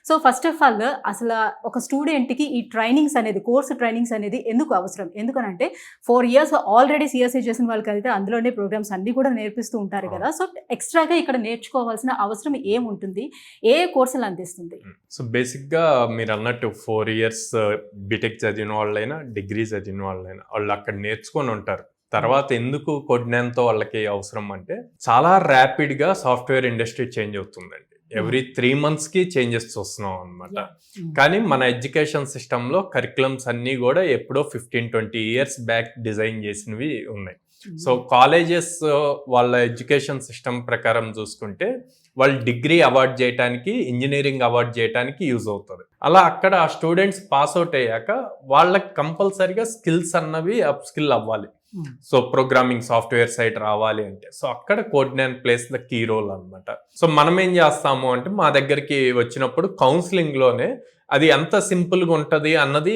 So first of all అసలు ఒక స్టూడెంట్‌కి ఈ ట్రైనింగ్స్ అనేది కోర్స్ ట్రైనింగ్స్ అనేది ఎందుకు అవసరం? ఎందుకనంటే 4 ఇయర్స్ ఆల్రెడీ సీఎస్‌సి చేసిన వాళ్ళకైతే అందులోనే ప్రోగ్రామ్స్ అన్నీ కూడా నేర్పిస్తూ ఉంటారు కదా! సో ఎక్స్‌ట్రాగా ఇక్కడ నేర్చుకోవాల్సిన అవసరం ఏముంటుంది? ఏ కోర్సులు అందిస్తుంది? సో బేసిక్‌గా మీరన్నట్టు 4 ఇయర్స్ బీటెక్ చదివిన వాళ్ళైనా, డిగ్రీ చదివిన వాళ్ళైనా వాళ్ళు అక్కడ నేర్చుకొని ఉంటారు. తర్వాత ఎందుకు కొద్దినంత వాళ్ళకి అవసరం అంటే చాలా ర్యాపిడ్‌గా సాఫ్ట్‌వేర్ ఇండస్ట్రీ చేంజ్ అవుతుందండి. ఎవ్రీ 3 మంత్స్‌కి చేంజెస్ చూస్తున్నాం అనమాట. కానీ మన ఎడ్యుకేషన్ సిస్టంలో కరికులమ్స్ అన్నీ కూడా ఎప్పుడో 15-20 ఇయర్స్ బ్యాక్ డిజైన్ చేసినవి ఉన్నాయి. సో కాలేజెస్ వాళ్ళ ఎడ్యుకేషన్ సిస్టమ్ ప్రకారం చూసుకుంటే వాళ్ళు డిగ్రీ అవార్డ్ చేయడానికి, ఇంజనీరింగ్ అవార్డ్ చేయడానికి యూజ్ అవుతుంది. అలా అక్కడ ఆ స్టూడెంట్స్ పాస్ అవుట్ అయ్యాక వాళ్ళకి కంపల్సరీగా స్కిల్స్ అన్నవి అప్ స్కిల్ అవ్వాలి. సో ప్రోగ్రామింగ్ సాఫ్ట్వేర్ సైడ్ రావాలి అంటే సో అక్కడ కోడ్9 ప్లేస్ ద కీ రోల్ అనమాట. సో మనం ఏం చేస్తాము అంటే మా దగ్గరికి వచ్చినప్పుడు కౌన్సిలింగ్ లోనే అది ఎంత సింపుల్గా ఉంటుంది అన్నది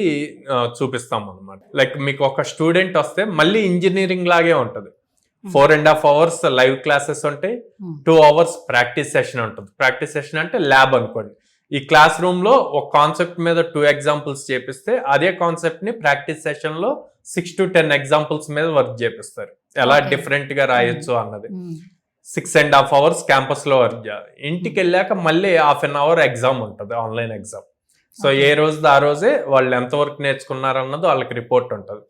చూపిస్తాం అనమాట. లైక్ మీకు ఒక స్టూడెంట్ వస్తే మళ్ళీ ఇంజనీరింగ్ లాగే ఉంటుంది. 4.5 అవర్స్ లైవ్ క్లాసెస్ ఉంటాయి, 2 అవర్స్ ప్రాక్టీస్ సెషన్ ఉంటుంది. ప్రాక్టీస్ సెషన్ అంటే ల్యాబ్ అనుకోండి. ఈ క్లాస్ రూమ్ లో ఒక కాన్సెప్ట్ మీద 2 ఎగ్జాంపుల్స్ చేపిస్తే అదే కాన్సెప్ట్ ని ప్రాక్టీస్ సెషన్ లో 6 to 10 ఎగ్జాంపుల్స్ మీద వర్క్ చేపిస్తారు. ఎలా డిఫరెంట్ గా రాయొచ్చు అన్నది. 6.5 అవర్స్ క్యాంపస్ లో వర్క్ చేయాలి. ఇంటికి వెళ్ళాక మళ్ళీ ½ an hour ఎగ్జామ్ ఉంటుంది, ఆన్లైన్ ఎగ్జామ్. సో ఏ రోజు ఆ రోజే వాళ్ళు ఎంతవరకు నేర్చుకున్నారు అన్నది వాళ్ళకి రిపోర్ట్ ఉంటుంది.